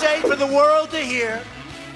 say for the world to hear,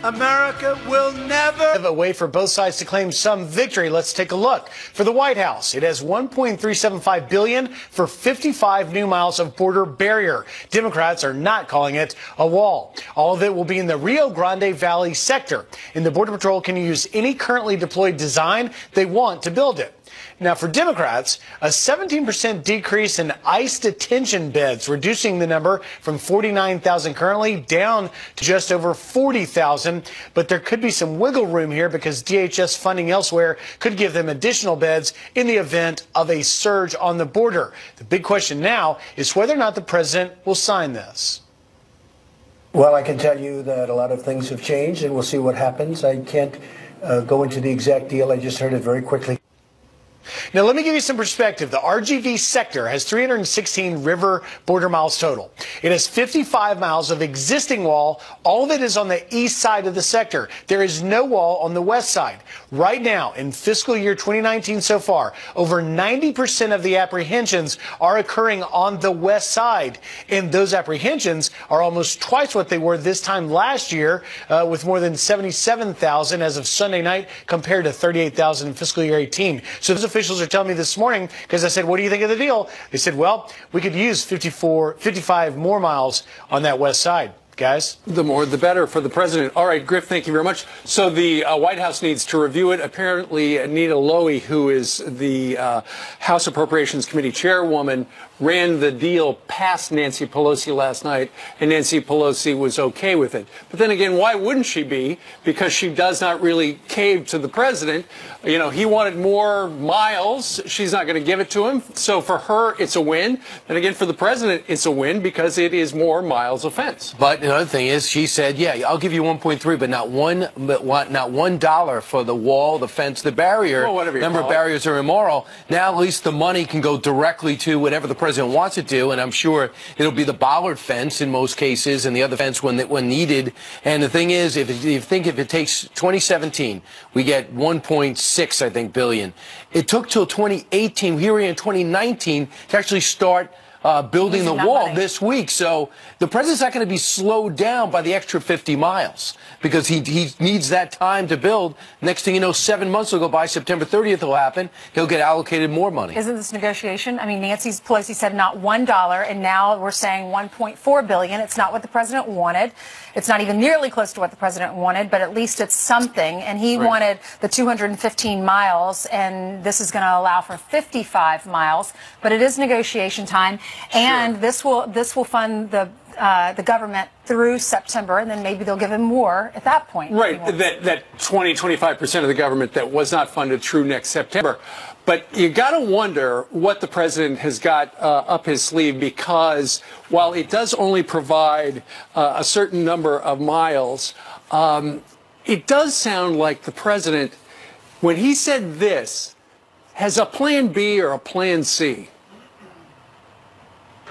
America will never have a way for both sides to claim some victory. Let's take a look. For the White House, it has $1.375 billion for 55 new miles of border barrier. Democrats are not calling it a wall. All of it will be in the Rio Grande Valley sector. And the Border Patrol can use any currently deployed design they want to build it. Now, for Democrats, a 17% decrease in ICE detention beds, reducing the number from 49,000 currently down to just over 40,000. But there could be some wiggle room here because DHS funding elsewhere could give them additional beds in the event of a surge on the border. The big question now is whether or not the president will sign this. Well, I can tell you that a lot of things have changed, and we'll see what happens. I can't go into the exact deal. I just heard it very quickly. Now, let me give you some perspective. The RGV sector has 316 river border miles total. It has 55 miles of existing wall. All of it is on the east side of the sector. There is no wall on the west side. Right now, in fiscal year 2019 so far, over 90% of the apprehensions are occurring on the west side. And those apprehensions are almost twice what they were this time last year, with more than 77,000 as of Sunday night compared to 38,000 in fiscal year 18. So those officials are telling me this morning, because I said, what do you think of the deal? They said, well, we could use 55 more miles on that west side. Guys? The more, the better for the president. All right, Griff, thank you very much. So the White House needs to review it. Apparently, Anita Lowy, who is the House Appropriations Committee chairwoman, ran the deal past Nancy Pelosi last night, and Nancy Pelosi was okay with it. But then again, why wouldn't she be? Because she does not really cave to the president. You know, he wanted more miles. She's not going to give it to him. So for her, it's a win. And again, for the president, it's a win because it is more miles of fence. But another thing is, she said, yeah, I'll give you 1.3, but not $1 for the wall, the fence, the barrier. Well, whatever you Remember, call it. barriers are immoral. Now at least the money can go directly to whatever the president wants it to, and I'm sure it'll be the bollard fence in most cases and the other fence when needed. And the thing is, if it takes 2017, we get 1.6, I think, billion. It took till 2018, here we're in 2019, to actually start building the wall this week. So the president's not going to be slowed down by the extra 50 miles because he needs that time to build. Next thing you know, 7 months will go by. September 30th will happen. He'll get allocated more money. Isn't this negotiation? I mean, Nancy Pelosi said not $1, and now we're saying $1.4 billion. It's not what the president wanted. It's not even nearly close to what the president wanted, but at least it's something. And he wanted the 215 miles, and this is going to allow for 55 miles. But it is negotiation time. And this will fund the government through September, and then maybe they'll give him more at that point. Right, that 25% of the government that was not funded through next September. But you got to wonder what the president has got up his sleeve, because while it does only provide a certain number of miles, it does sound like the president, when he said this, has a plan B or a plan C.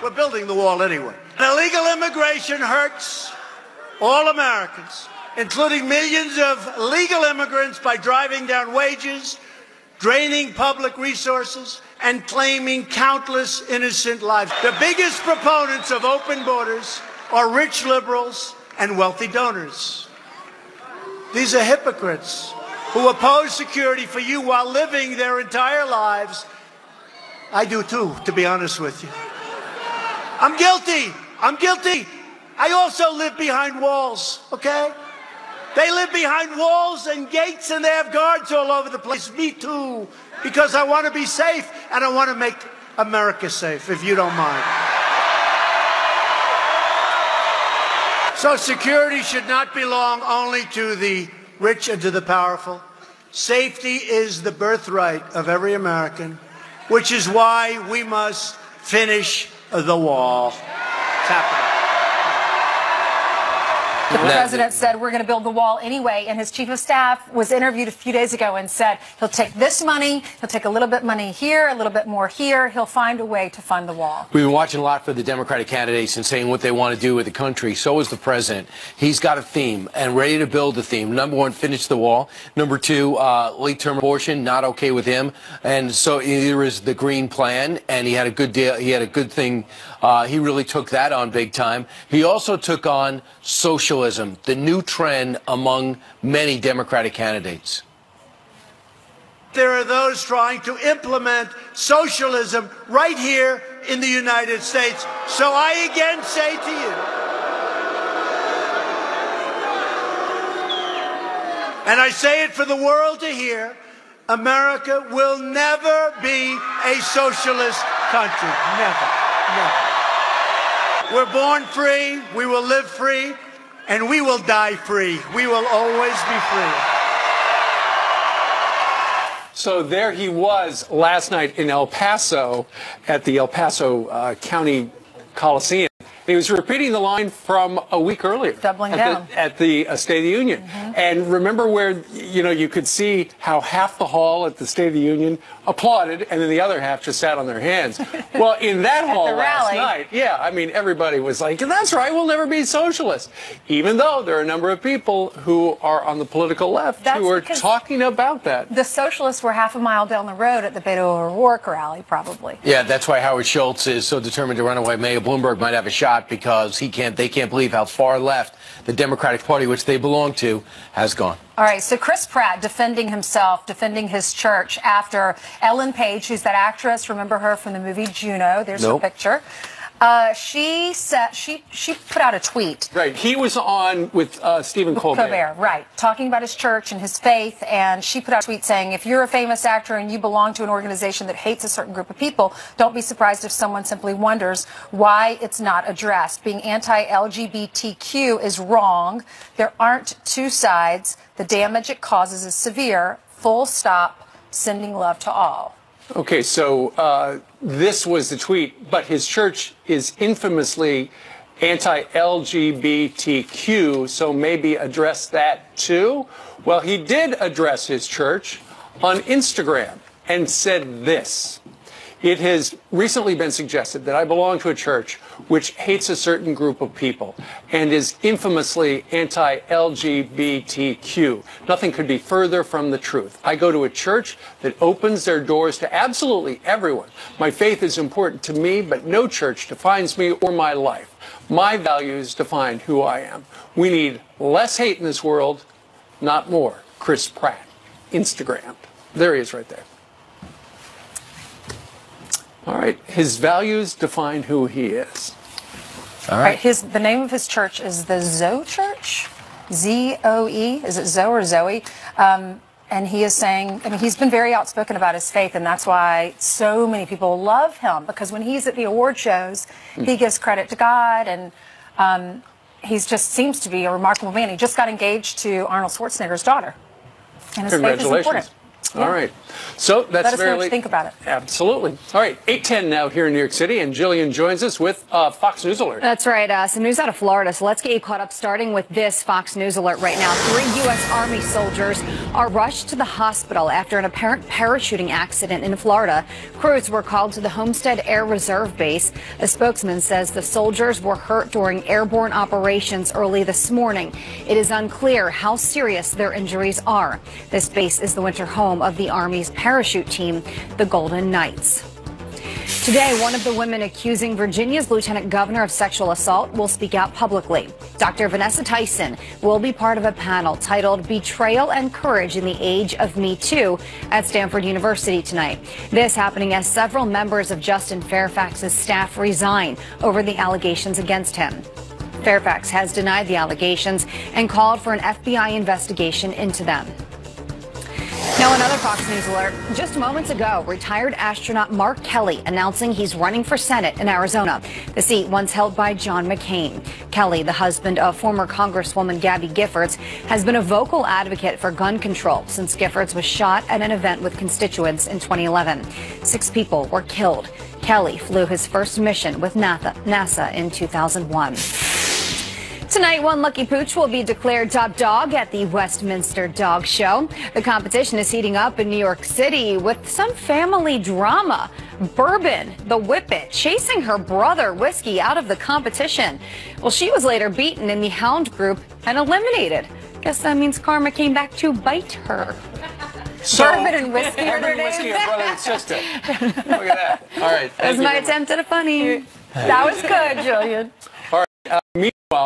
We're building the wall anyway. And illegal immigration hurts all Americans, including millions of legal immigrants, by driving down wages, draining public resources, and claiming countless innocent lives. The biggest proponents of open borders are rich liberals and wealthy donors. These are hypocrites who oppose security for you while living their entire lives. I do too, to be honest with you. I'm guilty. I'm guilty. I also live behind walls, okay? They live behind walls and gates, and they have guards all over the place. Me too, because I want to be safe, and I want to make America safe, if you don't mind. So security should not belong only to the rich and to the powerful. Safety is the birthright of every American, which is why we must finish the wall. It's happening. The president said we're going to build the wall anyway, and his chief of staff was interviewed a few days ago and said he'll take this money, he'll take a little bit money here, a little bit more here, he'll find a way to fund the wall. We've been watching a lot for the Democratic candidates and saying what they want to do with the country. So is the president. He's got a theme and ready to build a theme. Number one, finish the wall. Number two, late-term abortion, not okay with him. And so here is the Green Plan, and he had a good deal. He had a good thing. He really took that on big time. He also took on socialism, the new trend among many Democratic candidates. There are those trying to implement socialism right here in the United States. So I again say to you, and I say it for the world to hear, America will never be a socialist country. Never. Never. We're born free, we will live free, and we will die free. We will always be free. So there he was last night in El Paso at the El Paso County Coliseum. He was repeating the line from a week earlier. Doubling down. At the State of the Union. Mm-hmm. And remember where, you could see how half the hall at the State of the Union applauded and then the other half just sat on their hands. Well, in that hall last night, yeah, I mean, everybody was like, that's right, we'll never be socialist. Even though there are a number of people who are on the political left who are talking about that. The socialists were half a mile down the road at the Beto O'Rourke rally, probably. Yeah, that's why Howard Schultz is so determined to run away. Mayor Bloomberg might have a shot because they can't believe how far left the Democratic Party, which they belong to, has gone. All right, so Chris Pratt defending himself, defending his church after Ellen Page, who's that actress, remember her from the movie Juno? There's her picture. She said she put out a tweet. Right, he was on with Stephen Colbert. Right, talking about his church and his faith, and she put out a tweet saying, if you're a famous actor and you belong to an organization that hates a certain group of people, don't be surprised if someone simply wonders why it's not addressed. Being anti-LGBTQ is wrong. There aren't two sides. The damage it causes is severe. Full stop. Sending love to all. Okay, so this was the tweet, but his church is infamously anti-LGBTQ, so maybe address that too? Well, he did address his church on Instagram and said this. It has recently been suggested that I belong to a church which hates a certain group of people and is infamously anti-LGBTQ. Nothing could be further from the truth. I go to a church that opens their doors to absolutely everyone. My faith is important to me, but no church defines me or my life. My values define who I am. We need less hate in this world, not more. Chris Pratt, Instagram. There he is right there. All right. His values define who he is. All right. The name of his church is the Zoe Church. Z-O-E. Is it Zoe or Zoe? And he is saying, I mean, he's been very outspoken about his faith, and that's why so many people love him, because when he's at the award shows, he gives credit to God, and he just seems to be a remarkable man. He just got engaged to Arnold Schwarzenegger's daughter. And his faith is important. All right. So that's Let us know what you think about it. Absolutely. All right. 8:10 now here in New York City, and Jillian joins us with Fox News Alert. That's right. Some news out of Florida. So let's get you caught up, starting with this Fox News Alert right now. 3 U.S. Army soldiers are rushed to the hospital after an apparent parachuting accident in Florida. Crews were called to the Homestead Air Reserve Base. A spokesman says the soldiers were hurt during airborne operations early this morning. It is unclear how serious their injuries are. This base is the winter home of the Army's parachute team, the Golden Knights. Today, one of the women accusing Virginia's lieutenant governor of sexual assault will speak out publicly. Dr. Vanessa Tyson will be part of a panel titled Betrayal and Courage in the Age of Me Too at Stanford University tonight. This happening as several members of Justin Fairfax's staff resign over the allegations against him. Fairfax has denied the allegations and called for an FBI investigation into them. Now, another Fox News alert. Just moments ago, retired astronaut Mark Kelly announcing he's running for Senate in Arizona, the seat once held by John McCain. Kelly, the husband of former Congresswoman Gabby Giffords, has been a vocal advocate for gun control since Giffords was shot at an event with constituents in 2011. 6 people were killed. Kelly flew his first mission with NASA in 2001. Tonight, one lucky pooch will be declared top dog at the Westminster Dog Show. The competition is heating up in New York City with some family drama. Bourbon, the Whippet, chasing her brother Whiskey out of the competition. Well, she was later beaten in the Hound group and eliminated. Guess that means karma came back to bite her. So, Bourbon and Whiskey are their names. Whiskey and brother and sister. Look at that. All right. That was my attempt at a funny. That was good, Julian. All right. Meanwhile,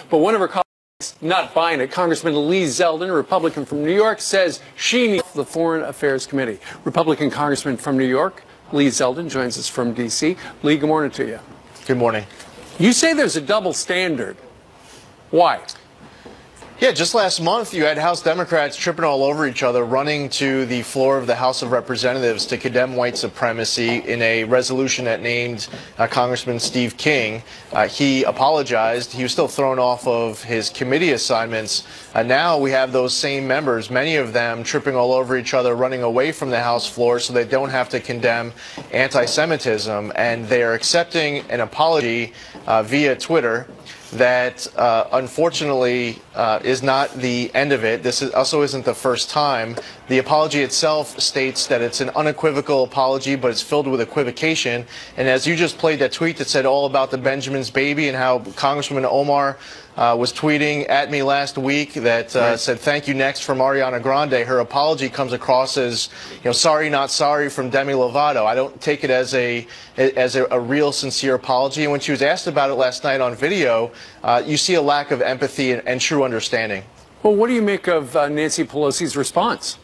but one of her colleagues not buying it. Congressman Lee Zeldin, a Republican from New York, says she needs the Foreign Affairs Committee. Republican Congressman from New York, Lee Zeldin, joins us from D.C. Lee, good morning to you. Good morning. You say there's a double standard. Why? Yeah, just last month you had House Democrats tripping all over each other, running to the floor of the House of Representatives to condemn white supremacy in a resolution that named Congressman Steve King. He apologized. He was still thrown off of his committee assignments. Now we have those same members, many of them tripping all over each other, running away from the House floor so they don't have to condemn anti-Semitism. And they are accepting an apology via Twitter that unfortunately is not the end of it. This also isn't the first time. The apology itself states that it's an unequivocal apology, but it's filled with equivocation. And as you just played that tweet that said all about the Benjamin's baby and how Congressman Omar was tweeting at me last week that said thank you next from Ariana Grande. Her apology comes across as, sorry not sorry from Demi Lovato. I don't take it as a real sincere apology. And when she was asked about it last night on video, you see a lack of empathy and true understanding. Well, what do you make of Nancy Pelosi's response?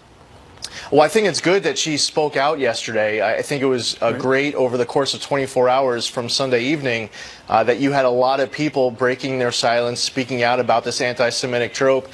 Well, I think it's good that she spoke out yesterday. I think it was great over the course of 24 hours from Sunday evening that you had a lot of people breaking their silence, speaking out about this anti-Semitic trope.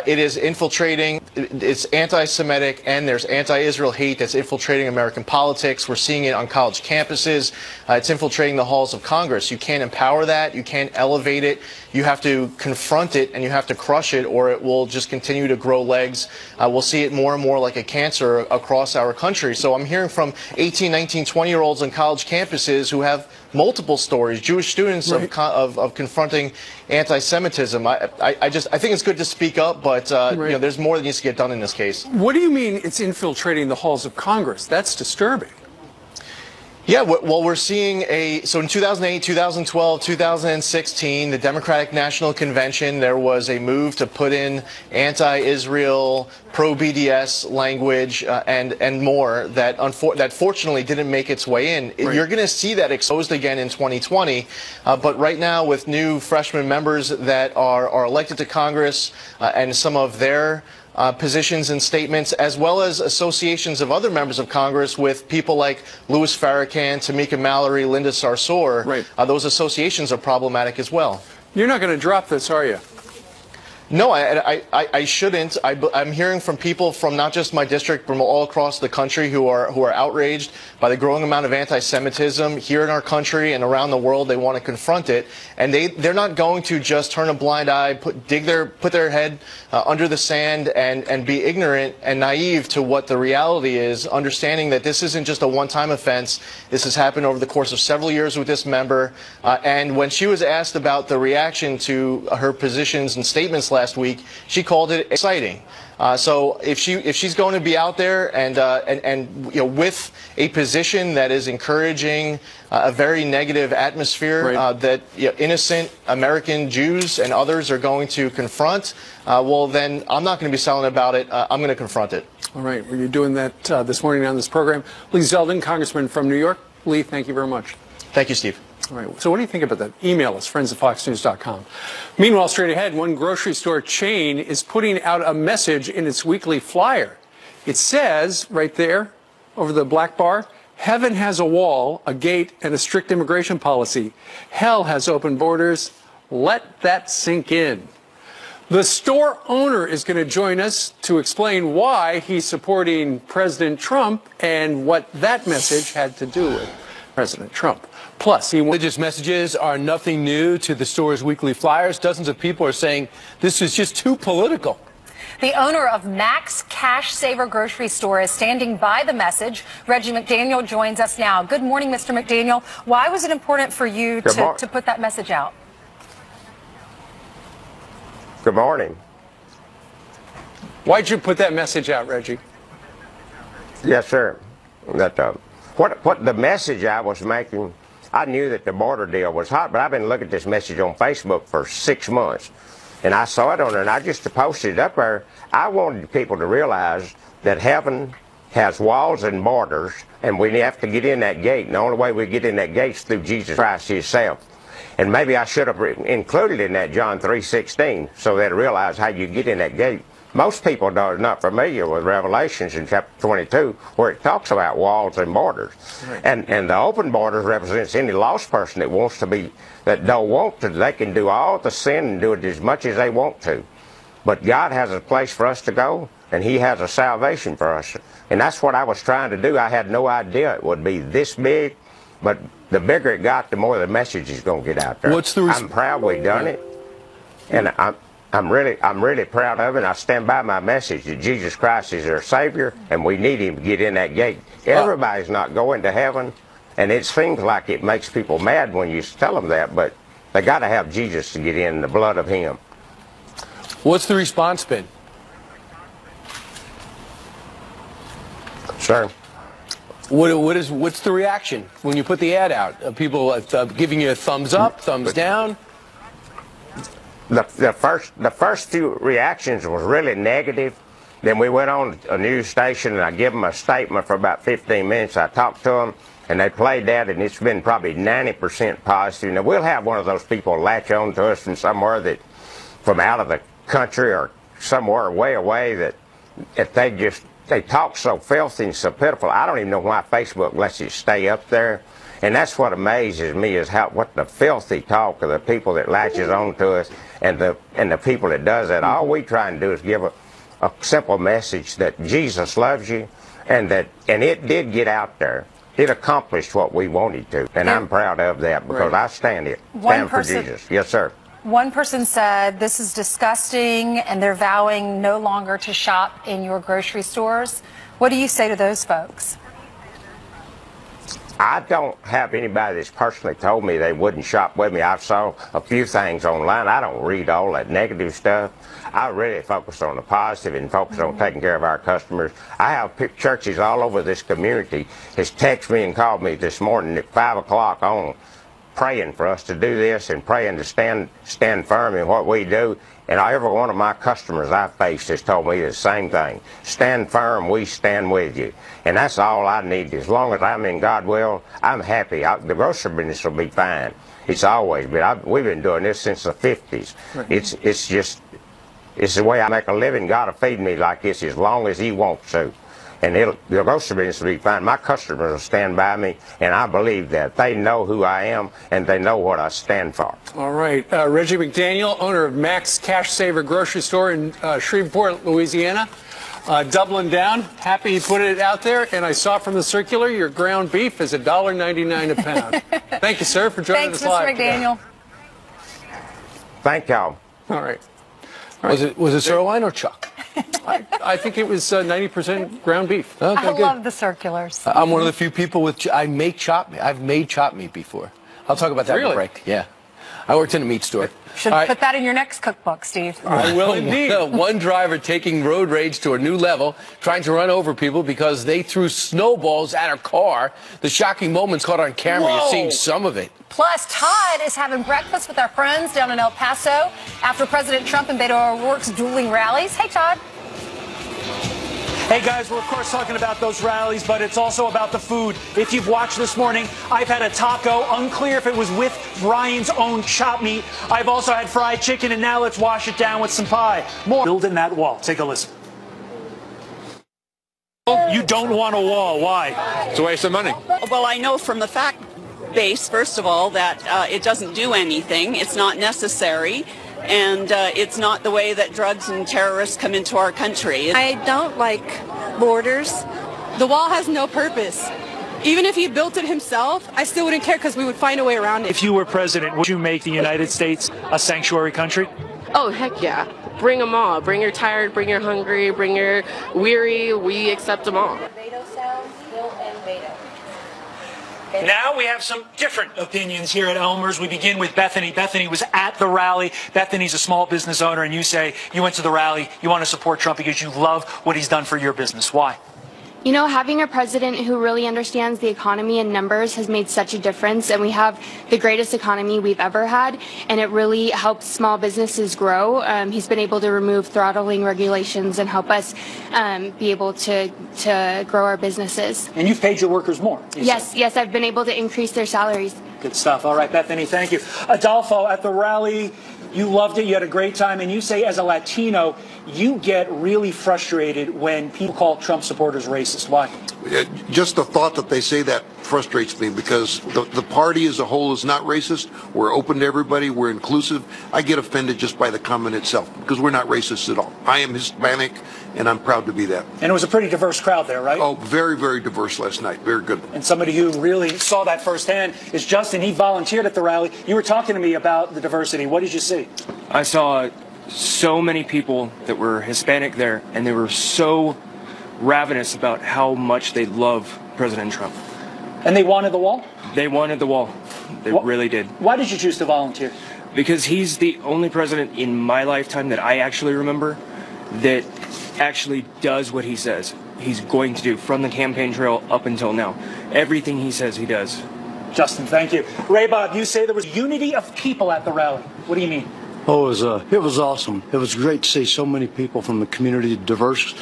It is infiltrating, it's anti-Semitic, and there's anti-Israel hate that's infiltrating American politics. We're seeing it on college campuses. It's infiltrating the halls of Congress. You can't empower that. You can't elevate it. You have to confront it, and you have to crush it, or it will just continue to grow legs. We'll see it more and more like a cancer across our country. So I'm hearing from 18, 19, 20-year-olds on college campuses who have multiple stories, Jewish students of confronting anti-Semitism. I think it's good to speak up, but there's more that needs to get done in this case. What do you mean it's infiltrating the halls of Congress? That's disturbing. Yeah, well, we're seeing so in 2008, 2012, 2016, the Democratic National Convention, there was a move to put in anti-Israel, pro-BDS language and more that fortunately didn't make its way in. Right. You're going to see that exposed again in 2020, but right now with new freshman members that are elected to Congress and some of their positions and statements, as well as associations of other members of Congress with people like Louis Farrakhan, Tamika Mallory, Linda Sarsour. Right. Those associations are problematic as well. You're not going to drop this, are you? No, I shouldn't. I'm hearing from people from not just my district, but all across the country who are outraged by the growing amount of anti-Semitism here in our country and around the world. They want to confront it, and they're not going to just turn a blind eye, put their head under the sand and be ignorant and naive to what the reality is, understanding that this isn't just a one-time offense. This has happened over the course of several years with this member, and when she was asked about the reaction to her positions and statements last week, she called it exciting. So if she's going to be out there and with a position that is encouraging a very negative atmosphere that innocent American Jews and others are going to confront, well then I'm not going to be silent about it. I'm going to confront it. All right, well, you're doing that this morning on this program. Lee Zeldin, Congressman from New York. Lee, thank you very much. Thank you, Steve. All right. So what do you think about that? Email us, friends@foxnews.com. Meanwhile, straight ahead, one grocery store chain is putting out a message in its weekly flyer. It says right there over the black bar, heaven has a wall, a gate, and a strict immigration policy. Hell has open borders. Let that sink in. The store owner is going to join us to explain why he's supporting President Trump and what that message had to do with President Trump. Plus, religious messages are nothing new to the store's weekly flyers. Dozens of people are saying this is just too political. The owner of Max Cash Saver Grocery Store is standing by the message. Reggie McDaniel joins us now. Good morning, Mr. McDaniel. Why was it important for you to put that message out? Good morning. Why'd you put that message out, Reggie? Yes, sir. What the message I was making, I knew that the border deal was hot, but I've been looking at this message on Facebook for 6 months. And I saw it on there, and I just posted it up there. I wanted people to realize that heaven has walls and borders, and we have to get in that gate. And the only way we get in that gate is through Jesus Christ himself. And maybe I should have included in that John 3:16 so they'd realize how you get in that gate. Most people are not familiar with Revelations in chapter 22 where it talks about walls and borders. Right. And the open borders represents any lost person that wants to be, that don't want to. They can do all the sin and do it as much as they want to. But God has a place for us to go, and he has a salvation for us. And that's what I was trying to do. I had no idea it would be this big, but the bigger it got, the more the message is going to get out there. I'm proud we done it, and I'm really proud of it. And I stand by my message that Jesus Christ is our Savior, and we need him to get in that gate. Everybody's not going to heaven, and it seems like it makes people mad when you tell them that, but they got to have Jesus to get in, the blood of him. What's the response been? Sir? What's the reaction when you put the ad out? Are people giving you a thumbs up, thumbs down? The first few reactions was really negative. Then we went on a news station, and I gave them a statement for about 15 minutes. I talked to them, and they played that, and it's been probably 90% positive. Now, we'll have one of those people latch on to us from somewhere that, from out of the country or somewhere way away, that if they talk so filthy and so pitiful. I don't even know why Facebook lets it stay up there. And that's what amazes me is what the filthy talk of the people that latches on to us and the people that does that. All we try and do is give a simple message that Jesus loves you, and it did get out there. It accomplished what we wanted to, and I'm proud of that because I stand for Jesus. Yes, sir. One person said this is disgusting, and they're vowing no longer to shop in your grocery stores. What do you say to those folks? I don't have anybody that's personally told me they wouldn't shop with me. I saw a few things online. I don't read all that negative stuff. I really focus on the positive and focus on taking care of our customers. I have churches all over this community has texted me and called me this morning at 5 o'clock on, praying for us to do this and praying to stand firm in what we do. And every one of my customers I've faced has told me the same thing. Stand firm, we stand with you. And that's all I need. As long as I'm in God's will, I'm happy. The grocery business will be fine. It's always been. We've been doing this since the 50s. Right. It's the way I make a living. God will feed me like this as long as he wants to. And the grocery business will be fine. My customers will stand by me, and I believe that. They know who I am, and they know what I stand for. All right. Reggie McDaniel, owner of Max Cash Saver Grocery Store in Shreveport, Louisiana. Doubling down. Happy you put it out there. And I saw from the circular your ground beef is $1.99 a pound. Thank you, sir, for joining us live. Thanks, Mr. McDaniel. Thank y'all. All right. Was it sirloin or chuck? I think it was 90% ground beef. Okay, I love the circulars. I'm one of the few people with. I make chopped meat. I've made chopped meat before. I'll talk about that in the break. Yeah, I worked in a meat store. Should put that in your next cookbook, Steve. I will indeed. One driver taking road rage to a new level, trying to run over people because they threw snowballs at a car. The shocking moments caught on camera. Whoa. You're seeing some of it. Plus, Todd is having breakfast with our friends down in El Paso after President Trump and Beto O'Rourke's dueling rallies. Hey, Todd. Hey guys, we're of course talking about those rallies, but it's also about the food. If you've watched this morning, I've had a taco, unclear if it was with Brian's own chopped meat. I've also had fried chicken, and now let's wash it down with some pie. More building that wall. Take a listen. You don't want a wall. Why? It's a waste of money. Well, I know from the fact base, first of all, that it doesn't do anything. It's not necessary. And it's not the way that drugs and terrorists come into our country. I don't like borders. The wall has no purpose. Even if he built it himself, I still wouldn't care because we would find a way around it. If you were president, would you make the United States a sanctuary country? Oh, heck yeah. Bring them all. Bring your tired, bring your hungry, bring your weary. We accept them all. Now we have some different opinions here at Elmer's. We begin with Bethany. Bethany was at the rally. Bethany's a small business owner, and you say you went to the rally, you want to support Trump because you love what he's done for your business. Why? You know, having a president who really understands the economy and numbers has made such a difference, and we have the greatest economy we've ever had, and it really helps small businesses grow. He's been able to remove throttling regulations and help us be able to grow our businesses. And you've paid your workers more. Yes, I've been able to increase their salaries. Good stuff. All right, Bethany, thank you. Adolfo, at the rally, you loved it. You had a great time. And you say as a Latino, you get really frustrated when people call Trump supporters racist. Why? Just the thought that they say that frustrates me, because the party as a whole is not racist. We're open to everybody. We're inclusive. I get offended just by the comment itself because we're not racist at all. I am Hispanic, and I'm proud to be that. And it was a pretty diverse crowd there, right? Oh, very, very diverse last night. Very good. And somebody who really saw that firsthand is Justin. He volunteered at the rally. You were talking to me about the diversity. What did you see? I saw so many people that were Hispanic there, and they were so ravenous about how much they love President Trump. And they wanted the wall? They wanted the wall. They really did. Why did you choose to volunteer? Because he's the only president in my lifetime that I actually remember that actually does what he says he's going to do from the campaign trail up until now. Everything he says he does. Justin, thank you. Ray Bob, you say there was unity of people at the rally. What do you mean? Oh, it was awesome. It was great to see so many people from the community, diverse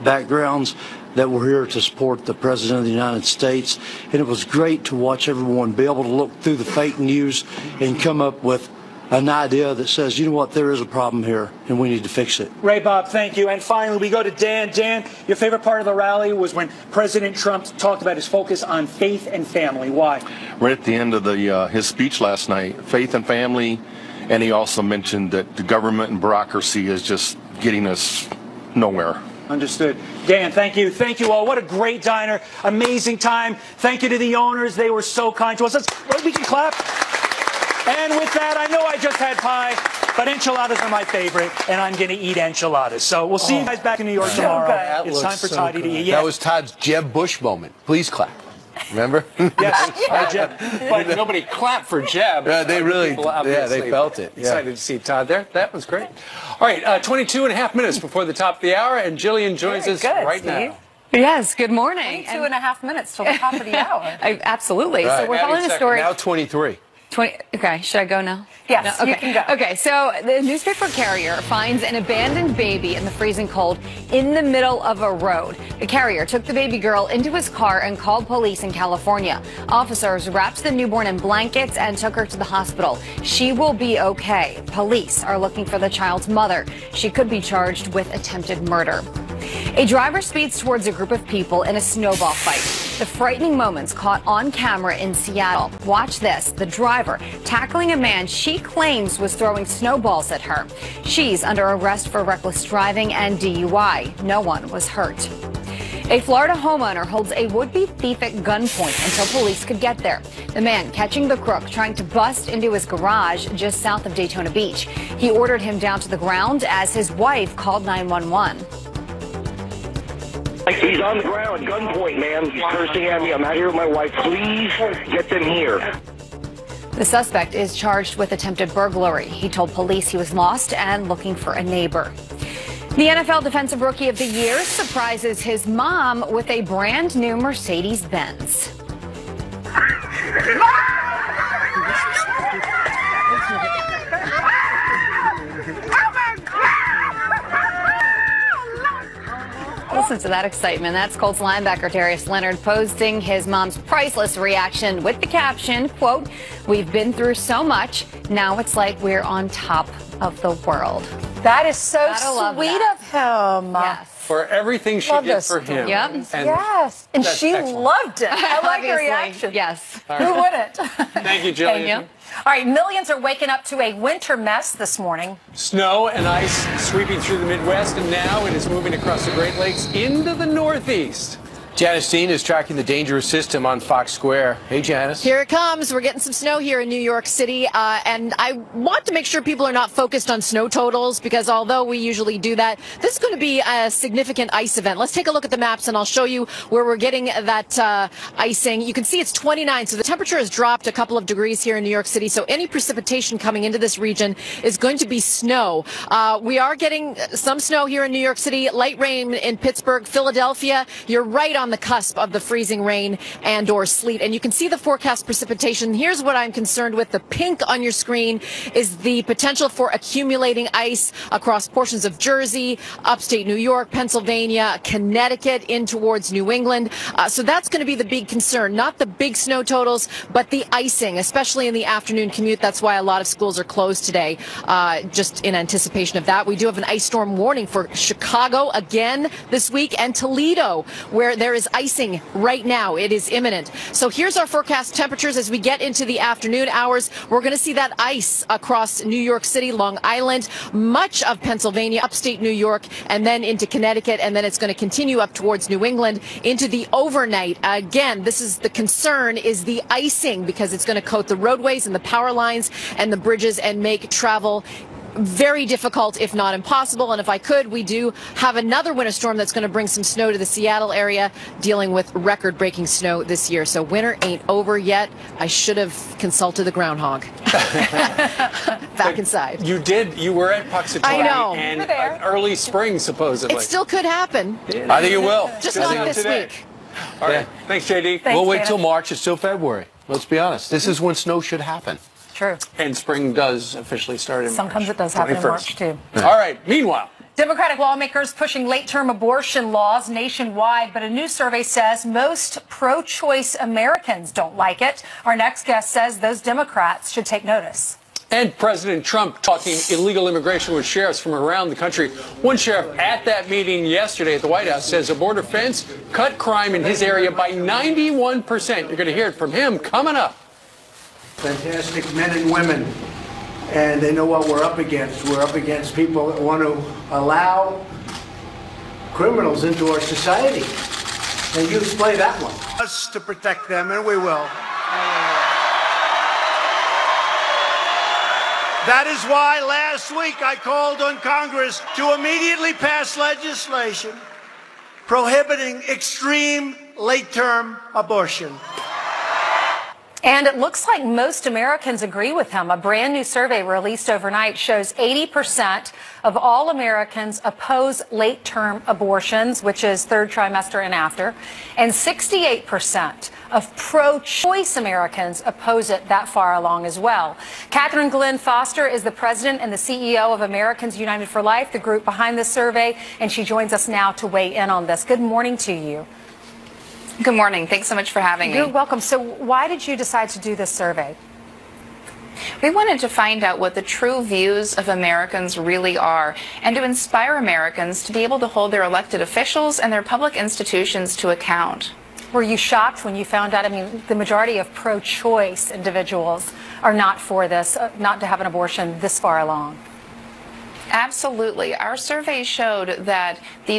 backgrounds that were here to support the President of the United States. And it was great to watch everyone be able to look through the fake news and come up with an idea that says, you know what, there is a problem here and we need to fix it. Ray Bob, thank you. And finally, we go to Dan. Dan, your favorite part of the rally was when President Trump talked about his focus on faith and family. Why? Right at the end of his speech last night, faith and family, and he also mentioned that the government and bureaucracy is just getting us nowhere. Understood. Dan, thank you. Thank you all. What a great diner. Amazing time. Thank you to the owners. They were so kind to us. We can clap. And with that, I know I just had pie, but enchiladas are my favorite, and I'm going to eat enchiladas. So we'll see you guys back in New York tomorrow. It's time for Toddy to eat. That was Todd's Jeb Bush moment. Please clap. Remember? Yes. Jeb. But nobody clapped for Jeb. They really, they felt it. Excited to see Todd there. That was great. All right, 22 and a half minutes before the top of the hour, and Jillian joins us right now. Yes, good morning. 2.5 minutes till the top of the hour. Absolutely. Right. So we're following the story. Now 23. Okay, should I go now? Yes, no? Okay. You can go. Okay, so the newspaper carrier finds an abandoned baby in the freezing cold in the middle of a road. The carrier took the baby girl into his car and called police in California. Officers wrapped the newborn in blankets and took her to the hospital. She will be okay. Police are looking for the child's mother. She could be charged with attempted murder. A driver speeds towards a group of people in a snowball fight. The frightening moments caught on camera in Seattle. Watch this. The driver tackling a man she claims was throwing snowballs at her. She's under arrest for reckless driving and DUI. No one was hurt. A Florida homeowner holds a would-be thief at gunpoint until police could get there. The man catching the crook trying to bust into his garage just south of Daytona Beach. He ordered him down to the ground as his wife called 911. He's on the ground, gunpoint, man. He's cursing at me. I'm out here with my wife. Please get them here. The suspect is charged with attempted burglary. He told police he was lost and looking for a neighbor. The NFL Defensive Rookie of the Year surprises his mom with a brand new Mercedes-Benz. Listen to that excitement. That's Colts linebacker Darius Leonard posting his mom's priceless reaction with the caption, quote, "We've been through so much. Now it's like we're on top of the world." That is so sweet of him. Yes. For everything she did for him. Yep. And yes. And she excellent. loved it. I like her Obviously. reaction. Yes. Who wouldn't? Thank you, Jillian. Thank you. All right, millions are waking up to a winter mess this morning. Snow and ice sweeping through the Midwest, and now it is moving across the Great Lakes into the Northeast. Janice Dean is tracking the dangerous system on Fox Square. Hey, Janice. Here it comes. We're getting some snow here in New York City, and I want to make sure people are not focused on snow totals, because although we usually do that, this is going to be a significant ice event. Let's take a look at the maps, and I'll show you where we're getting that icing. You can see it's 29, so the temperature has dropped a couple of degrees here in New York City, so any precipitation coming into this region is going to be snow. We are getting some snow here in New York City, light rain in Pittsburgh, Philadelphia. You're right on the cusp of the freezing rain and or sleet, and you can see the forecast precipitation. Here's what I'm concerned with. The pink on your screen is the potential for accumulating ice across portions of Jersey, upstate New York, Pennsylvania, Connecticut, in towards New England. So that's going to be the big concern, not the big snow totals, but the icing, especially in the afternoon commute. That's why a lot of schools are closed today, just in anticipation of that. We do have an ice storm warning for Chicago again this week, and Toledo, where there is icing right now. It is imminent. So here's our forecast temperatures as we get into the afternoon hours. We're going to see that ice across New York City, Long Island, much of Pennsylvania, upstate New York, and then into Connecticut, and then it's going to continue up towards New England into the overnight. Again, this is the concern, is the icing, because it's going to coat the roadways and the power lines and the bridges and make travel very difficult, if not impossible. And if I could, we do have another winter storm that's going to bring some snow to the Seattle area, dealing with record-breaking snow this year. So winter ain't over yet. I should have consulted the groundhog. Back inside. You did. You were at Puxatawny. I know. And early spring, supposedly. It still could happen. I think it will. Just not this week. All right. Thanks, JD. We'll wait till March. It's still February. Let's be honest. This is when snow should happen. True. And spring does officially start in Sometimes March. it does happen in 21st. March, too. All right. Meanwhile, Democratic lawmakers pushing late-term abortion laws nationwide, but a new survey says most pro-choice Americans don't like it. Our next guest says those Democrats should take notice. and President Trump talking illegal immigration with sheriffs from around the country. One sheriff at that meeting yesterday at the White House says a border fence cut crime in his area by 91%. You're going to hear it from him coming up. Fantastic men and women, and they know what we're up against. We're up against people that want to allow criminals into our society. And you explain that one. Us to protect them, and we will. That is why last week I called on Congress to immediately pass legislation prohibiting extreme late-term abortion. And it looks like most Americans agree with him. A brand new survey released overnight shows 80% of all Americans oppose late-term abortions, which is third trimester and after, and 68% of pro-choice Americans oppose it that far along as well. Catherine Glenn Foster is the president and the CEO of Americans United for Life, the group behind this survey, and she joins us now to weigh in on this. Good morning to you. Good morning. Thanks so much for having me. You're welcome. So why did you decide to do this survey? We wanted to find out what the true views of Americans really are and to inspire Americans to be able to hold their elected officials and their public institutions to account. Were you shocked when you found out? I mean, the majority of pro-choice individuals are not for this, not to have an abortion this far along. Absolutely. Our survey showed that the